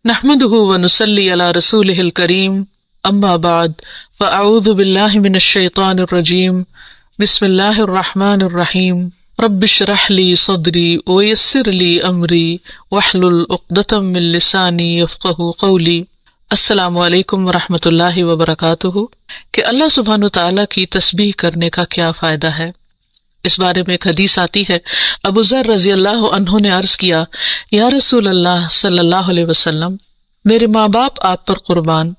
نحمده ونصلي على رسوله الكريم اما بعد فاعوذ بالله من الشيطان الرجيم بسم الله الرحمن الرحيم رب اشرح لي صدري ويسر لي امري واحلل عقدة من لساني يفقهوا قولي۔ السلام علیکم ورحمۃ اللہ وبرکاتہ۔ کہ اللہ سبحانہ وتعالیٰ کی تسبیح کرنے کا کیا فائدہ ہے، اس بارے میں ایک حدیث آتی ہے۔ ابو ذر رضی اللہ عنہ نے عرض کیا، یا رسول اللہ صلی اللہ علیہ وسلم، میرے ماں باپ آپ پر قربان،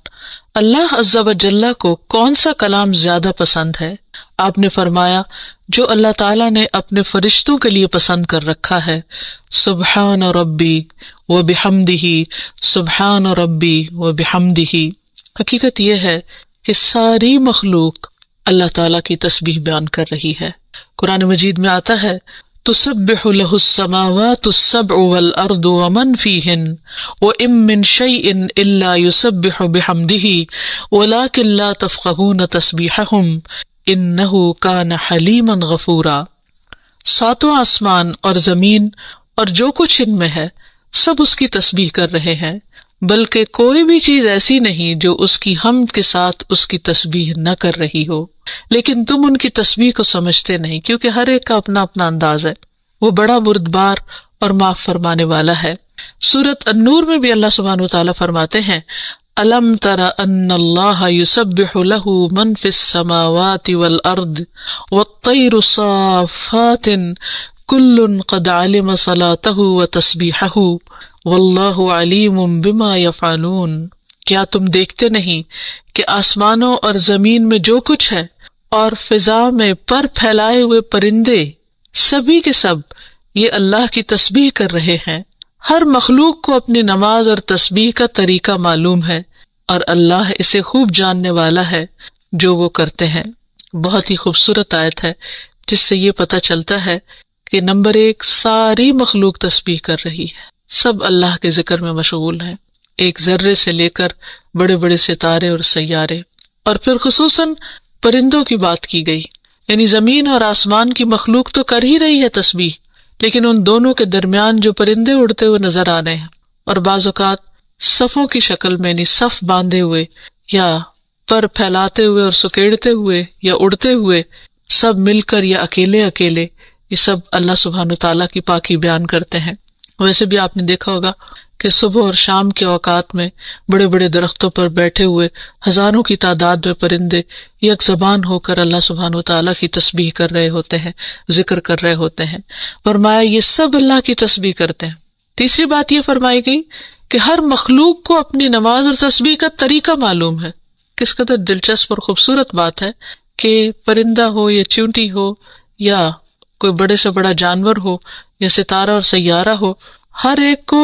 اللہ عز و جل کو کون سا کلام زیادہ پسند ہے؟ آپ نے فرمایا، جو اللہ تعالیٰ نے اپنے فرشتوں کے لیے پسند کر رکھا ہے، سبحان ربی و بحمدہ، سبحان ربی و بحمدہ۔ حقیقت یہ ہے کہ ساری مخلوق اللہ تعالیٰ کی تسبیح بیان کر رہی ہے۔ قرآن مجید میں آتا ہے، تسبح لہ السماوات السبع والارض ومن فیہن وإن من شیء الا یسبح بحمدہ ولکن لا تفقہون تسبیحہم انہ کان حلیما غفورا۔ ساتوں آسمان اور زمین اور جو کچھ ان میں ہے سب اس کی تسبیح کر رہے ہیں، بلکہ کوئی بھی چیز ایسی نہیں جو اس کی حمد کے ساتھ اس کی تسبیح نہ کر رہی ہو، لیکن تم ان کی تسبیح کو سمجھتے نہیں، کیونکہ ہر ایک کا اپنا اپنا انداز ہے۔ وہ بڑا بردبار اور معاف فرمانے والا ہے۔ سورۃ النور میں بھی اللہ سبحانہ وتعالیٰ فرماتے ہیں، الم تر ان اللہ یسبح لہ من فی السماوات والارض والطیر صافات کل قد علم صلاتہ وتسبیحہ واللہ علیم بما یفعلون۔ کیا تم دیکھتے نہیں کہ آسمانوں اور زمین میں جو کچھ ہے اور فضا میں پر پھیلائے ہوئے پرندے سبھی کے سب یہ اللہ کی تسبیح کر رہے ہیں۔ ہر مخلوق کو اپنی نماز اور تسبیح کا طریقہ معلوم ہے اور اللہ اسے خوب جاننے والا ہے جو وہ کرتے ہیں۔ بہت ہی خوبصورت آیت ہے جس سے یہ پتہ چلتا ہے کہ نمبر ایک، ساری مخلوق تسبیح کر رہی ہے، سب اللہ کے ذکر میں مشغول ہیں، ایک ذرے سے لے کر بڑے بڑے ستارے اور سیارے۔ اور پھر خصوصاً پرندوں کی بات کی گئی، یعنی زمین اور آسمان کی مخلوق تو کر ہی رہی ہے تسبیح، لیکن ان دونوں کے درمیان جو پرندے اڑتے ہوئے نظر آ رہے ہیں اور بعض اوقات صفوں کی شکل میں، یعنی صف باندھے ہوئے یا پر پھیلاتے ہوئے اور سکیڑتے ہوئے یا اڑتے ہوئے، سب مل کر یا اکیلے اکیلے، یہ سب اللہ سبحانہ تعالیٰ کی پاکی بیان کرتے ہیں۔ ویسے بھی آپ نے دیکھا ہوگا کہ صبح اور شام کے اوقات میں بڑے بڑے درختوں پر بیٹھے ہوئے ہزاروں کی تعداد میں پرندے یک زبان ہو کر اللہ سبحانہ وتعالیٰ کی تسبیح کر رہے ہوتے ہیں، ذکر کر رہے ہوتے ہیں۔ فرمایا یہ سب اللہ کی تسبیح کرتے ہیں۔ تیسری بات یہ فرمائی گئی کہ ہر مخلوق کو اپنی نماز اور تسبیح کا طریقہ معلوم ہے۔ کس قدر دلچسپ اور خوبصورت بات ہے کہ پرندہ ہو یا چیونٹی ہو یا کوئی بڑے سے بڑا جانور ہو یا ستارہ اور سیارہ ہو، ہر ایک کو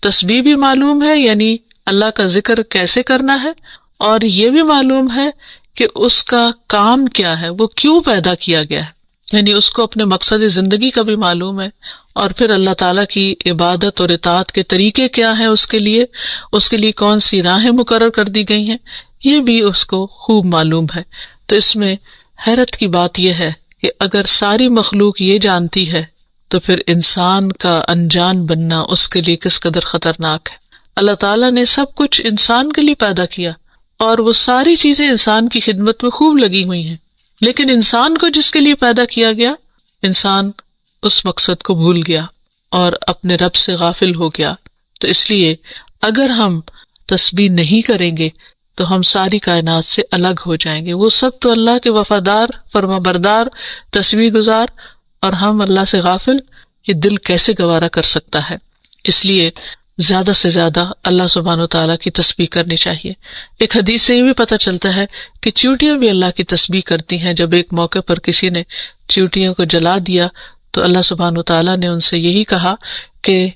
تسبیح بھی معلوم ہے، یعنی اللہ کا ذکر کیسے کرنا ہے، اور یہ بھی معلوم ہے کہ اس کا کام کیا ہے، وہ کیوں پیدا کیا گیا ہے، یعنی اس کو اپنے مقصد زندگی کا بھی معلوم ہے، اور پھر اللہ تعالیٰ کی عبادت اور اطاعت کے طریقے کیا ہیں، اس کے لیے کون سی راہیں مقرر کر دی گئی ہیں، یہ بھی اس کو خوب معلوم ہے۔ تو اس میں حیرت کی بات یہ ہے کہ اگر ساری مخلوق یہ جانتی ہے تو پھر انسان کا انجان بننا اس کے لیے کس قدر خطرناک ہے۔ اللہ تعالیٰ نے سب کچھ انسان کے لیے پیدا کیا اور وہ ساری چیزیں انسان کی خدمت میں خوب لگی ہوئی ہیں، لیکن انسان کو جس کے لیے پیدا کیا گیا، انسان اس مقصد کو بھول گیا اور اپنے رب سے غافل ہو گیا۔ تو اس لیے اگر ہم تسبیح نہیں کریں گے تو ہم ساری کائنات سے الگ ہو جائیں گے۔ وہ سب تو اللہ کے وفادار، فرما بردار، تسبیح گزار، اور ہم اللہ سے غافل، یہ دل کیسے گوارا کر سکتا ہے؟ اس لیے زیادہ سے زیادہ اللہ سبحانہ و تعالیٰ کی تسبیح کرنی چاہیے۔ ایک حدیث سے یہ بھی پتہ چلتا ہے کہ چیونٹیاں بھی اللہ کی تسبیح کرتی ہیں۔ جب ایک موقع پر کسی نے چیونٹیوں کو جلا دیا تو اللہ سبحانہ و تعالیٰ نے ان سے یہی کہا کہ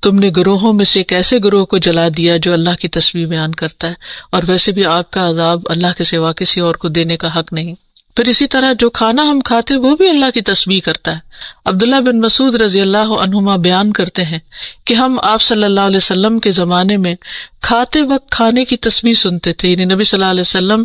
تم نے گروہوں میں سے ایک ایسے گروہ کو جلا دیا جو اللہ کی تسبیح بیان کرتا ہے، اور ویسے بھی آگ کا عذاب اللہ کے سوا کسی اور کو دینے کا حق نہیں۔ پھر اسی طرح جو کھانا ہم کھاتے وہ بھی اللہ کی تسبیح کرتا ہے۔ عبداللہ بن مسعود رضی اللہ عنہما بیان کرتے ہیں کہ ہم آپ صلی اللہ علیہ وسلم کے زمانے میں کھاتے وقت کھانے کی تسبیح سنتے تھے، یعنی نبی صلی اللہ علیہ وسلم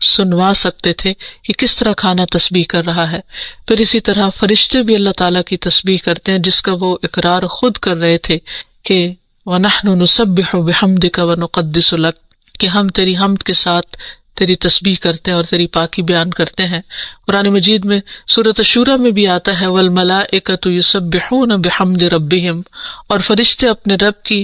سنوا سکتے تھے کہ کس طرح کھانا تسبیح کر رہا ہے۔ پھر اسی طرح فرشتے بھی اللہ تعالیٰ کی تسبیح کرتے ہیں، جس کا وہ اقرار خود کر رہے تھے کہ وَنَحْنُ نُسَبِّحُ بِحَمْدِكَ وَنُقَدِّسُ لَكَ، کہ ہم تیری حمد کے ساتھ تیری تسبیح کرتے ہیں اور تیری پاکی بیان کرتے ہیں۔ قرآن مجید میں سورۃ الشورى میں بھی آتا ہے وَالْمَلَائِكَةُ يُسَبِّحُونَ بِحَمْدِ رَبِّهِمْ، اور فرشتے اپنے رب کی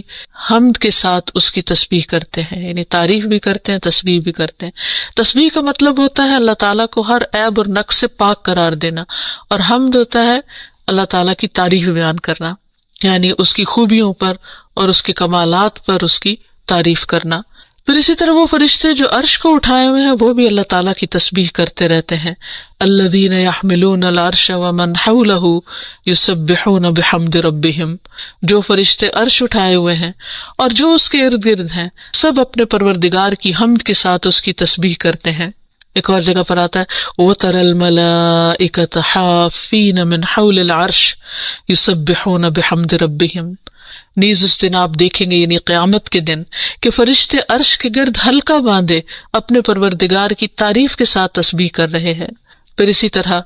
حمد کے ساتھ اس کی تسبیح کرتے ہیں، یعنی تعریف بھی کرتے ہیں، تسبیح بھی کرتے ہیں۔ تسبیح کا مطلب ہوتا ہے اللہ تعالیٰ کو ہر عیب اور نقص سے پاک قرار دینا، اور حمد ہوتا ہے اللہ تعالیٰ کی تعریف بیان کرنا، یعنی اس کی خوبیوں پر اور اس کے کمالات پر اس کی تعریف کرنا۔ پھر اسی طرح وہ فرشتے جو عرش کو اٹھائے ہوئے ہیں وہ بھی اللہ تعالیٰ کی تسبیح کرتے رہتے ہیں۔ الذین یحملون العرش ومن حولہ یسبحون بحمد ربہم، جو فرشتے عرش اٹھائے ہوئے ہیں اور جو اس کے ارد گرد ہیں سب اپنے پروردگار کی حمد کے ساتھ اس کی تسبیح کرتے ہیں۔ ایک اور جگہ پر آتا ہے وَتَرَى الْمَلَائِكَةَ حَافِّينَ مِنْ حَوْلِ الْعَرْشِ يُسَبِّحُونَ بِحَمْدِ رَبِّهِمْ، نیز اس دن آپ دیکھیں گے یعنی قیامت کے دن کہ فرشتے عرش کے گرد حلقہ باندھے اپنے پروردگار کی تعریف کے ساتھ تسبیح کر رہے ہیں۔ پھر اسی طرح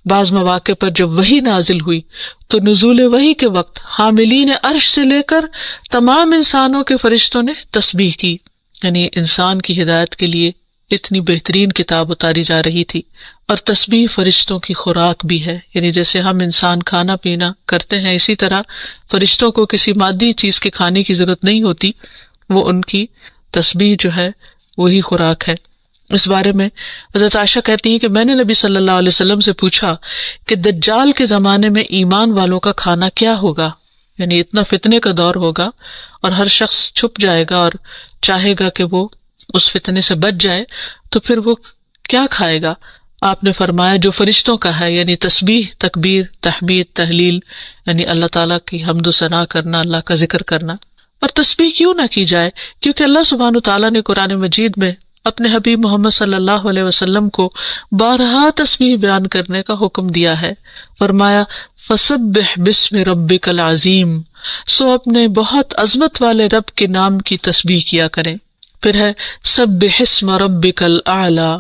بعض مواقع پر جب وحی نازل ہوئی تو نزول وحی کے وقت حاملین عرش سے لے کر تمام انسانوں کے فرشتوں نے تسبیح کی، یعنی انسان کی ہدایت کے لیے اتنی بہترین کتاب اتاری جا رہی تھی۔ اور تسبیح فرشتوں کی خوراک بھی ہے، یعنی جیسے ہم انسان کھانا پینا کرتے ہیں اسی طرح فرشتوں کو کسی مادی چیز کے کھانے کی ضرورت نہیں ہوتی، وہ ان کی تسبیح جو ہے وہی خوراک ہے۔ اس بارے میں حضرت عائشہ کہتی ہیں کہ میں نے نبی صلی اللہ علیہ وسلم سے پوچھا کہ دجال کے زمانے میں ایمان والوں کا کھانا کیا ہوگا، یعنی اتنا فتنے کا دور ہوگا اور ہر شخص چھپ جائے گا اور چاہے گا کہ وہ اس فتنے سے بچ جائے، تو پھر وہ کیا کھائے گا؟ آپ نے فرمایا جو فرشتوں کا ہے، یعنی تسبیح، تکبیر، تحمید، تحلیل، یعنی اللہ تعالیٰ کی حمد و ثنا کرنا، اللہ کا ذکر کرنا۔ اور تسبیح کیوں نہ کی جائے؟ کیونکہ اللہ سبحانہ تعالیٰ نے قرآن مجید میں اپنے حبیب محمد صلی اللہ علیہ وسلم کو بارہا تسبیح بیان کرنے کا حکم دیا ہے۔ فرمایا فَسَبِّحْ بِاسْمِ رَبِّكَ الْعَظِيمِ، سو اپنے بہت عظمت والے رب کے نام کی تسبیح کیا کریں۔ پھر ہے سبح اسم ربک الاعلی،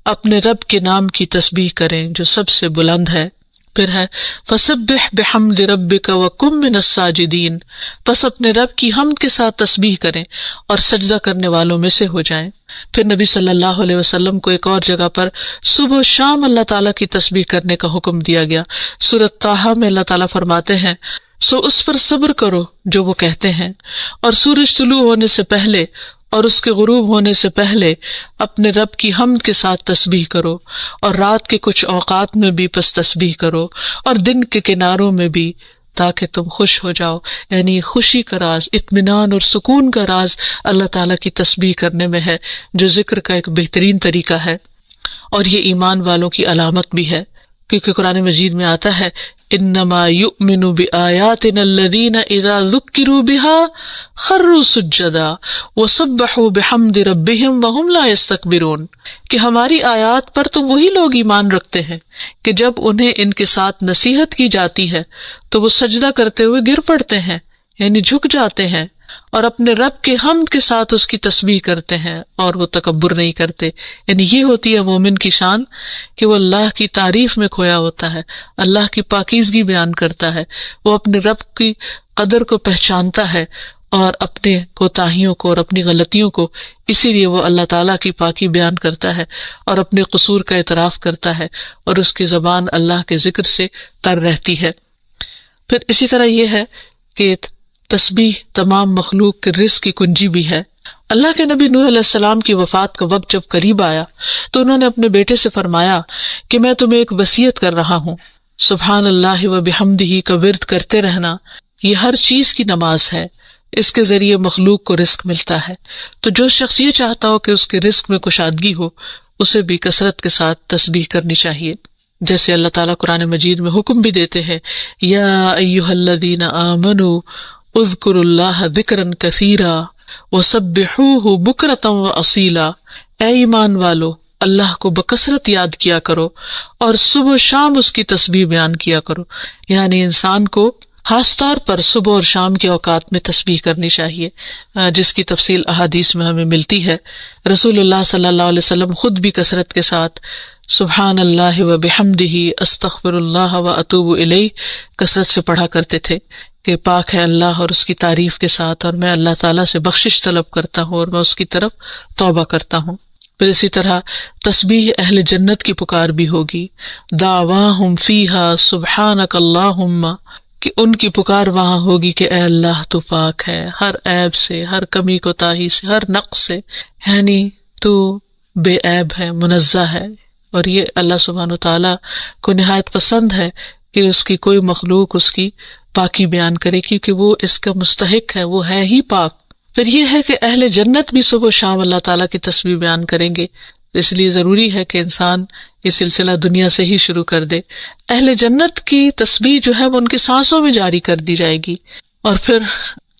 اپنے رب کے نام کی تسبیح کریں جو سب سے بلند ہے۔ پھر ہے فسبح بحمد ربک وکن من الساجدین، پس اپنے رب کی حمد کے ساتھ تسبیح کریں اور سجدہ کرنے والوں میں سے ہو جائیں۔ پھر نبی صلی اللہ علیہ وسلم کو ایک اور جگہ پر صبح و شام اللہ تعالیٰ کی تسبیح کرنے کا حکم دیا گیا۔ سورۃ طٰہٰ میں اللہ تعالیٰ فرماتے ہیں سو اس پر صبر کرو جو وہ کہتے ہیں، اور سورج طلوع ہونے سے پہلے اور اس کے غروب ہونے سے پہلے اپنے رب کی حمد کے ساتھ تسبیح کرو، اور رات کے کچھ اوقات میں بھی پس تسبیح کرو، اور دن کے کناروں میں بھی، تاکہ تم خوش ہو جاؤ۔ یعنی خوشی کا راز، اطمینان اور سکون کا راز اللہ تعالیٰ کی تسبیح کرنے میں ہے، جو ذکر کا ایک بہترین طریقہ ہے، اور یہ ایمان والوں کی علامت بھی ہے، کیونکہ قرآن مجید میں آتا ہے انما یؤمن بآیاتنا الذین اذا ذکروا بها خروا سجدا وسبحوا بحمد ربهم وهم لا یستکبرون، کہ ہماری آیات پر تو وہی لوگ ایمان رکھتے ہیں کہ جب انہیں ان کے ساتھ نصیحت کی جاتی ہے تو وہ سجدہ کرتے ہوئے گر پڑتے ہیں، یعنی جھک جاتے ہیں، اور اپنے رب کے حمد کے ساتھ اس کی تسبیح کرتے ہیں اور وہ تکبر نہیں کرتے۔ یعنی یہ ہوتی ہے مومن کی شان کہ وہ اللہ کی تعریف میں کھویا ہوتا ہے، اللہ کی پاکیزگی بیان کرتا ہے، وہ اپنے رب کی قدر کو پہچانتا ہے اور اپنے کوتاہیوں کو اور اپنی غلطیوں کو، اسی لیے وہ اللہ تعالیٰ کی پاکی بیان کرتا ہے اور اپنے قصور کا اعتراف کرتا ہے، اور اس کی زبان اللہ کے ذکر سے تر رہتی ہے۔ پھر اسی طرح یہ ہے کہ تسبیح تمام مخلوق کے رزق کی کنجی بھی ہے۔ اللہ کے نبی نوح علیہ السلام کی وفات کا وقت جب قریب آیا تو انہوں نے اپنے بیٹے سے فرمایا کہ میں تمہیں ایک وصیت کر رہا ہوں، سبحان اللہ و بحمدہ کا ورد کرتے رہنا، یہ ہر چیز کی نماز ہے، اس کے ذریعے مخلوق کو رزق ملتا ہے، تو جو شخص یہ چاہتا ہو کہ اس کے رزق میں کشادگی ہو اسے بھی کثرت کے ساتھ تسبیح کرنی چاہیے۔ جیسے اللہ تعالیٰ قرآن مجید میں حکم بھی دیتے ہیں یا ایھا الذین آمنوا اذکروا اللہ ذکرا کثیرا وسبحوہ بکرۃ واصیلا، اے ایمان والو اللہ کو بکثرت یاد کیا کرو اور صبح و شام اس کی تسبیح بیان کیا کرو۔ یعنی انسان کو خاص طور پر صبح اور شام کے اوقات میں تسبیح کرنی چاہیے، جس کی تفصیل احادیث میں ہمیں ملتی ہے۔ رسول اللہ صلی اللہ علیہ وسلم خود بھی کثرت کے ساتھ سبحان اللہ و بحمدہ استغفر اللہ و اتوب الیہ کثرت سے پڑھا کرتے تھے، کہ پاک ہے اللہ اور اس کی تعریف کے ساتھ، اور میں اللہ تعالیٰ سے بخشش طلب کرتا ہوں اور میں اس کی طرف توبہ کرتا ہوں۔ پھر اسی طرح تسبیح اہل جنت کی پکار بھی ہوگی، دعواہم فیہا سبحانک اللہم، کہ ان کی پکار وہاں ہوگی کہ اے اللہ تو پاک ہے ہر عیب سے، ہر کمی کوتاہی سے، ہر نقص سے، یعنی تو بے عیب ہے، منزہ ہے۔ اور یہ اللہ سبحانہ وتعالیٰ کو نہایت پسند ہے کہ اس کی کوئی مخلوق اس کی پاکی بیان کرے، کیونکہ وہ اس کا مستحق ہے، وہ ہے ہی پاک۔ پھر یہ ہے کہ اہل جنت بھی صبح و شام اللہ تعالیٰ کی تسبیح بیان کریں گے، اس لیے ضروری ہے کہ انسان یہ سلسلہ دنیا سے ہی شروع کر دے۔ اہل جنت کی تسبیح جو ہے وہ ان کی سانسوں میں جاری کر دی جائے گی۔ اور پھر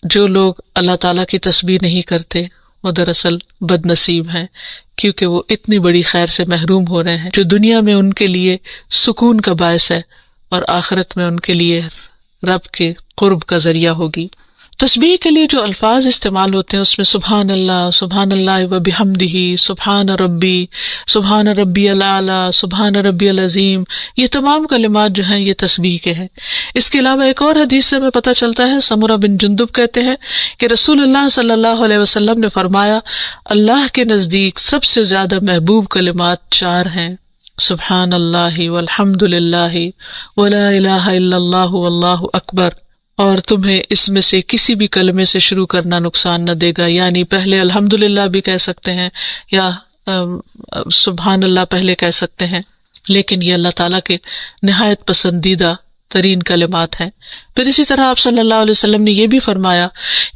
جو لوگ اللہ تعالیٰ کی تسبیح نہیں کرتے وہ دراصل بد نصیب ہیں، کیونکہ وہ اتنی بڑی خیر سے محروم ہو رہے ہیں جو دنیا میں ان کے لیے سکون کا باعث ہے اور آخرت میں ان کے لیے رب کے قرب کا ذریعہ ہوگی۔ تسبیح کے لیے جو الفاظ استعمال ہوتے ہیں اس میں سبحان اللہ و بحمدہ، سبحان ربی الاعلی، سبحان ربی العظیم، یہ تمام کلمات جو ہیں یہ تسبیح کے ہیں۔ اس کے علاوہ ایک اور حدیث سے ہمیں پتہ چلتا ہے، سمرہ بن جندب کہتے ہیں کہ رسول اللہ صلی اللہ علیہ وسلم نے فرمایا، اللہ کے نزدیک سب سے زیادہ محبوب کلمات 4 ہیں، سبحان اللہ والحمد للہ ولا الہ الا اللہ واللہ اکبر، اور تمہیں اس میں سے کسی بھی کلمے سے شروع کرنا نقصان نہ دے گا، یعنی پہلے الحمدللہ بھی کہہ سکتے ہیں یا سبحان اللہ پہلے کہہ سکتے ہیں، لیکن یہ اللہ تعالیٰ کے نہایت پسندیدہ ترین کلمات ہیں۔ پھر اسی طرح آپ صلی اللہ علیہ وسلم نے یہ بھی فرمایا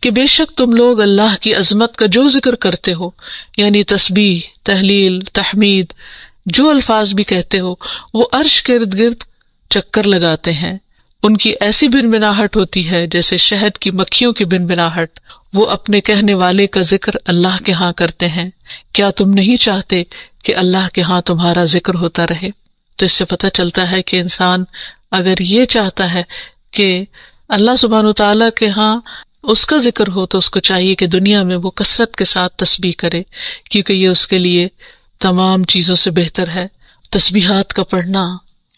کہ بے شک تم لوگ اللہ کی عظمت کا جو ذکر کرتے ہو، یعنی تسبیح، تحلیل، تحمید، جو الفاظ بھی کہتے ہو، وہ عرش کے ارد گرد چکر لگاتے ہیں، ان کی ایسی بنبناہٹ ہوتی ہے جیسے شہد کی مکھیوں کی بنبناہٹ، وہ اپنے کہنے والے کا ذکر اللہ کے ہاں کرتے ہیں، کیا تم نہیں چاہتے کہ اللہ کے ہاں تمہارا ذکر ہوتا رہے؟ تو اس سے پتہ چلتا ہے کہ انسان اگر یہ چاہتا ہے کہ اللہ سبحانہ وتعالیٰ کے ہاں اس کا ذکر ہو تو اس کو چاہیے کہ دنیا میں وہ کثرت کے ساتھ تسبیح کرے، کیونکہ یہ اس کے لیے تمام چیزوں سے بہتر ہے۔ تسبیحات کا پڑھنا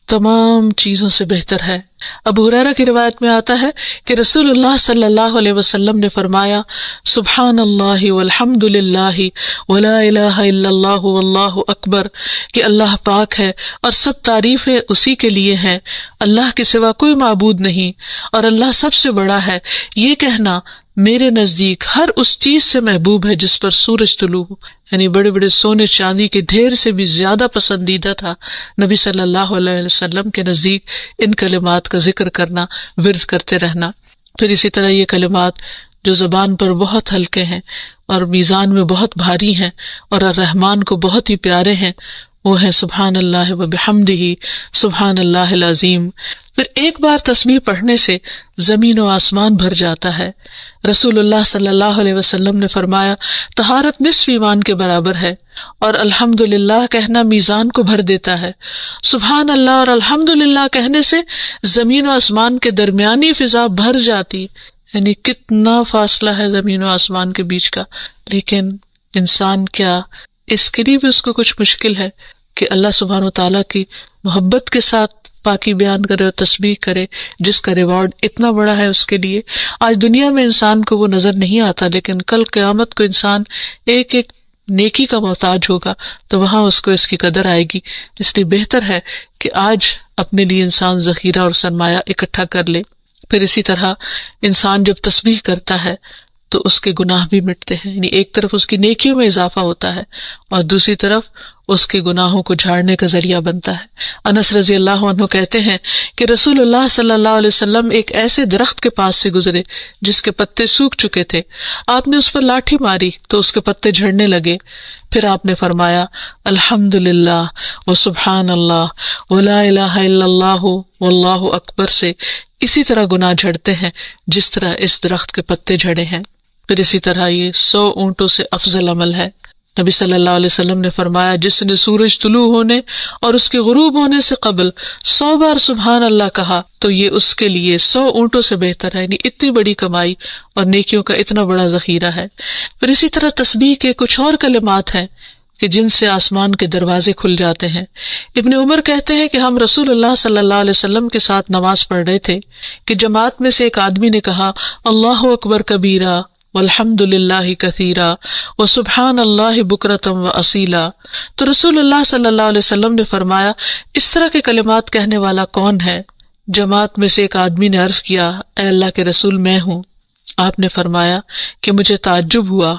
تمام چیزوں سے بہتر ہے۔ ابو ہریرہ کی روایت میں آتا ہے کہ رسول اللہ صلی اللہ علیہ وسلم نے فرمایا، سبحان اللہ والحمد للہ ولا الہ الا اللہ واللہ اکبر، کہ اللہ پاک ہے اور سب تعریفیں اسی کے لیے ہیں، اللہ کے سوا کوئی معبود نہیں اور اللہ سب سے بڑا ہے۔ یہ کہنا میرے نزدیک ہر اس چیز سے محبوب ہے جس پر سورج طلوع ہو، یعنی بڑے بڑے سونے چاندی کے ڈھیر سے بھی زیادہ پسندیدہ تھا نبی صلی اللہ علیہ وسلم کے نزدیک ان کلمات کا ذکر کرنا، ورد کرتے رہنا۔ پھر اسی طرح یہ کلمات جو زبان پر بہت ہلکے ہیں اور میزان میں بہت بھاری ہیں اور الرحمن کو بہت ہی پیارے ہیں، وہ ہے سبحان اللہ و بحمدہ، سبحان اللہ العظیم۔ پھر ایک بار تسبیح پڑھنے سے زمین و آسمان بھر جاتا ہے۔ رسول اللہ صلی اللہ علیہ وسلم نے فرمایا، طہارت نصف ایمان کے برابر ہے، اور الحمدللہ کہنا میزان کو بھر دیتا ہے۔ سبحان اللہ اور الحمدللہ کہنے سے زمین و آسمان کے درمیانی فضا بھر جاتی، یعنی کتنا فاصلہ ہے زمین و آسمان کے بیچ کا، لیکن انسان کیا اس کے لیے بھی اس کو کچھ مشکل ہے کہ اللہ سبحانہ وتعالیٰ کی محبت کے ساتھ پاکی بیان کرے اور تسبیح کرے، جس کا ریوارڈ اتنا بڑا ہے اس کے لیے۔ آج دنیا میں انسان کو وہ نظر نہیں آتا، لیکن کل قیامت کو انسان ایک ایک نیکی کا محتاج ہوگا تو وہاں اس کو اس کی قدر آئے گی۔ اس لیے بہتر ہے کہ آج اپنے لیے انسان ذخیرہ اور سرمایہ اکٹھا کر لے۔ پھر اسی طرح انسان جب تسبیح کرتا ہے تو اس کے گناہ بھی مٹتے ہیں، یعنی ایک طرف اس کی نیکیوں میں اضافہ ہوتا ہے اور دوسری طرف اس کے گناہوں کو جھاڑنے کا ذریعہ بنتا ہے۔ انس رضی اللہ عنہ کہتے ہیں کہ رسول اللہ صلی اللہ علیہ وسلم ایک ایسے درخت کے پاس سے گزرے جس کے پتے سوکھ چکے تھے، آپ نے اس پر لاٹھی ماری تو اس کے پتے جھڑنے لگے، پھر آپ نے فرمایا، الحمدللہ و سبحان اللہ ولا الہ الا اللہ واللہ اکبر سے اسی طرح گناہ جھڑتے ہیں جس طرح اس درخت کے پتے جھڑے ہیں۔ پھر اسی طرح یہ 100 اونٹوں سے افضل عمل ہے۔ نبی صلی اللہ علیہ وسلم نے فرمایا، جس نے سورج طلوع ہونے اور اس کے غروب ہونے سے قبل 100 بار سبحان اللہ کہا تو یہ اس کے لیے 100 اونٹوں سے بہتر ہے، یعنی اتنی بڑی کمائی اور نیکیوں کا اتنا بڑا ذخیرہ ہے۔ پھر اسی طرح تسبیح کے کچھ اور کلمات ہیں، کہ جن سے آسمان کے دروازے کھل جاتے ہیں۔ ابن عمر کہتے ہیں کہ ہم رسول اللہ صلی اللہ علیہ وسلم کے ساتھ نماز پڑھ رہے تھے کہ جماعت میں سے ایک آدمی نے کہا اللہ اکبر کبیرہ والحمد للہ کثیرا وسبحان اللہ بکرۃ واصیلا، تو رسول اللہ صلی اللہ علیہ وسلم نے فرمایا اس طرح کے کلمات کہنے والا کون ہے؟ جماعت میں سے ایک آدمی نے عرض کیا اے اللہ کے رسول میں ہوں۔ آپ نے فرمایا کہ مجھے تعجب ہوا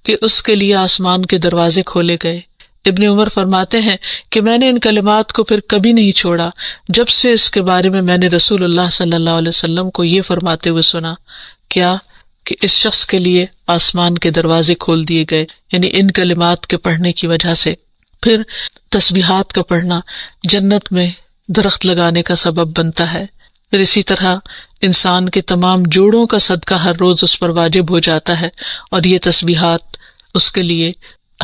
کہ اس کے لیے آسمان کے دروازے کھولے گئے۔ ابن عمر فرماتے ہیں کہ میں نے ان کلمات کو پھر کبھی نہیں چھوڑا جب سے اس کے بارے میں نے رسول اللہ صلی اللہ علیہ وسلم کو یہ فرماتے ہوئے سنا، کیا کہ اس شخص کے لیے آسمان کے دروازے کھول دیے گئے، یعنی ان کلمات کے پڑھنے کی وجہ سے۔ پھر تسبیحات کا پڑھنا جنت میں درخت لگانے کا سبب بنتا ہے۔ پھر اسی طرح انسان کے تمام جوڑوں کا صدقہ ہر روز اس پر واجب ہو جاتا ہے، اور یہ تسبیحات اس کے لیے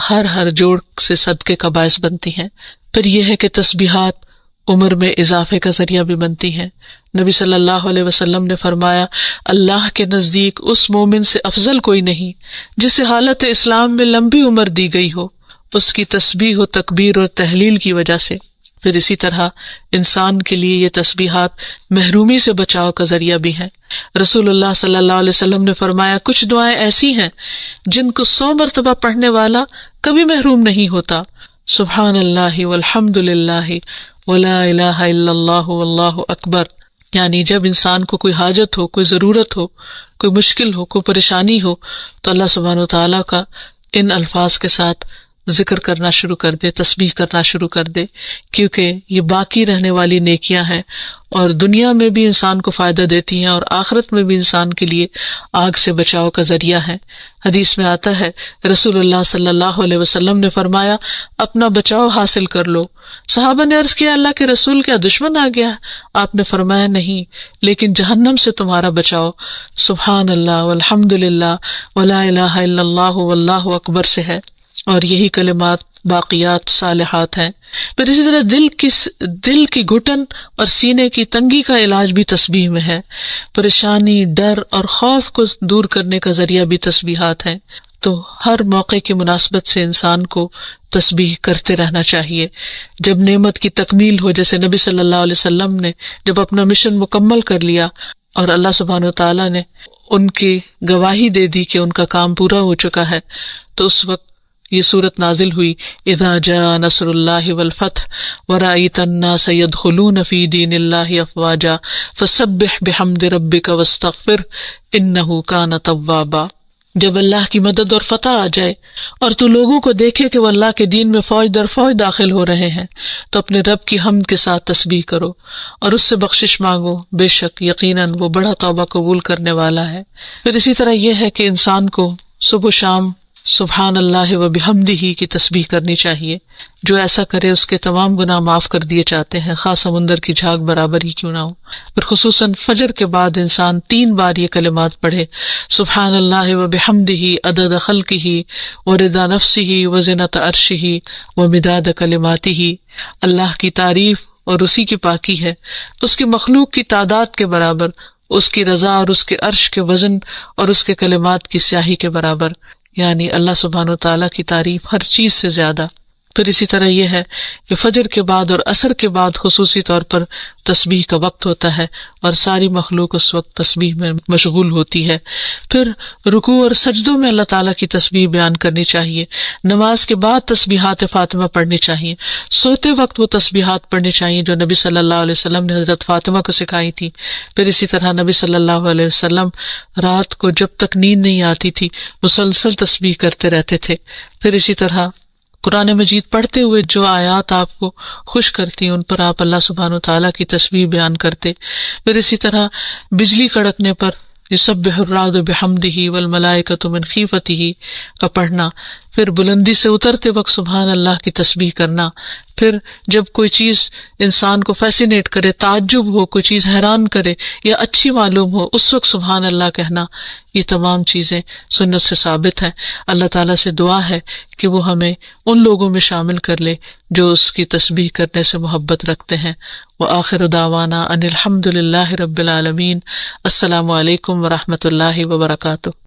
ہر جوڑ سے صدقے کا باعث بنتی ہیں۔ پھر یہ ہے کہ تسبیحات عمر میں اضافے کا ذریعہ بھی بنتی ہیں۔ نبی صلی اللہ علیہ وسلم نے فرمایا اللہ کے نزدیک اس مومن سے افضل کوئی نہیں جسے حالت اسلام میں لمبی عمر دی گئی ہو اس کی تسبیح و تکبیر اور تحلیل کی وجہ سے۔ پھر اسی طرح انسان کے لیے یہ تسبیحات محرومی سے بچاؤ کا ذریعہ بھی ہیں۔ رسول اللہ صلی اللہ علیہ وسلم نے فرمایا کچھ دعائیں ایسی ہیں جن کو 100 مرتبہ پڑھنے والا کبھی محروم نہیں ہوتا۔ سبحان اللہ والحمد للہ ولا الہ الا اللہ واللہ اکبر، یعنی جب انسان کو کوئی حاجت ہو، کوئی ضرورت ہو، کوئی مشکل ہو، کوئی پریشانی ہو، تو اللہ سبحانہ وتعالیٰ کا ان الفاظ کے ساتھ ذکر کرنا شروع کر دے، تسبیح کرنا شروع کر دے، کیونکہ یہ باقی رہنے والی نیکیاں ہیں اور دنیا میں بھی انسان کو فائدہ دیتی ہیں اور آخرت میں بھی انسان کے لیے آگ سے بچاؤ کا ذریعہ ہے۔ حدیث میں آتا ہے رسول اللہ صلی اللہ علیہ وسلم نے فرمایا اپنا بچاؤ حاصل کر لو۔ صحابہ نے عرض کیا اللہ کے رسول کیا دشمن آ گیا؟ آپ نے فرمایا نہیں، لیکن جہنم سے تمہارا بچاؤ سبحان اللہ والحمد للہ ولا الہ الا اللہ واللہ اکبر سے ہے، اور یہی کلمات باقیات صالحات ہیں۔ پھر اسی طرح دل کی گھٹن اور سینے کی تنگی کا علاج بھی تسبیح میں ہے۔ پریشانی، ڈر اور خوف کو دور کرنے کا ذریعہ بھی تسبیحات ہیں۔ تو ہر موقع کی مناسبت سے انسان کو تسبیح کرتے رہنا چاہیے۔ جب نعمت کی تکمیل ہو، جیسے نبی صلی اللہ علیہ وسلم نے جب اپنا مشن مکمل کر لیا اور اللہ سبحانہ وتعالیٰ نے ان کی گواہی دے دی کہ ان کا کام پورا ہو چکا ہے، تو اس وقت یہ صورت نازل ہوئی اذا جاء نصر اللہ والفتح ورأیت الناس يدخلون فی دین اللہ افواجا فسبح بحمد ربک واستغفر انہ کان توابا۔ جب اللہ کی مدد اور فتح آ جائے اور تو لوگوں کو دیکھے کہ وہ اللہ کے دین میں فوج در فوج داخل ہو رہے ہیں، تو اپنے رب کی حمد کے ساتھ تسبیح کرو اور اس سے بخشش مانگو، بے شک یقیناً وہ بڑا توبہ قبول کرنے والا ہے۔ پھر اسی طرح یہ ہے کہ انسان کو صبح و شام سبحان اللہ و بحمدہ کی تسبیح کرنی چاہیے۔ جو ایسا کرے اس کے تمام گناہ معاف کر دیے جاتے ہیں، خاص سمندر کی جھاگ برابر ہی کیوں نہ ہو۔ پھر خصوصاً فجر کے بعد انسان 3 بار یہ کلمات پڑھے، سبحان اللہ و بحمدہ عدد خلقہ و رضا نفسہ و زنۃ عرشہ و مداد کلماتہ۔ اللہ کی تعریف اور اسی کی پاکی ہے، اس کی مخلوق کی تعداد کے برابر، اس کی رضا اور اس کے عرش کے وزن اور اس کے کلمات کی سیاہی کے برابر، یعنی اللہ سبحانہ وتعالیٰ کی تعریف ہر چیز سے زیادہ۔ پھر اسی طرح یہ ہے کہ فجر کے بعد اور عصر کے بعد خصوصی طور پر تسبیح کا وقت ہوتا ہے اور ساری مخلوق اس وقت تسبیح میں مشغول ہوتی ہے۔ پھر رکوع اور سجدوں میں اللہ تعالیٰ کی تسبیح بیان کرنی چاہیے۔ نماز کے بعد تسبیحات فاطمہ پڑھنی چاہیے۔ سوتے وقت وہ تسبیحات پڑھنی چاہیے جو نبی صلی اللہ علیہ وسلم نے حضرت فاطمہ کو سکھائی تھی۔ پھر اسی طرح نبی صلی اللہ علیہ وسلم رات کو جب تک نیند نہیں آتی تھی مسلسل تسبیح کرتے رہتے تھے۔ پھر اسی طرح قرآن مجید پڑھتے ہوئے جو آیات آپ کو خوش کرتی ہیں ان پر آپ اللہ سبحانہ وتعالیٰ کی تسبیح بیان کرتے۔ پھر اسی طرح بجلی کڑکنے پر یسبح الرعد بحمدہ والملائکۃ من خیفتہ کا پڑھنا۔ پھر بلندی سے اترتے وقت سبحان اللہ کی تسبیح کرنا۔ پھر جب کوئی چیز انسان کو فیسینیٹ کرے، تعجب ہو، کوئی چیز حیران کرے یا اچھی معلوم ہو، اس وقت سبحان اللہ کہنا۔ یہ تمام چیزیں سنت سے ثابت ہیں۔ اللہ تعالیٰ سے دعا ہے کہ وہ ہمیں ان لوگوں میں شامل کر لے جو اس کی تسبیح کرنے سے محبت رکھتے ہیں۔ وآخر دعوانا ان الحمد للہ رب العالمین۔ السلام علیکم ورحمۃ اللہ وبرکاتہ۔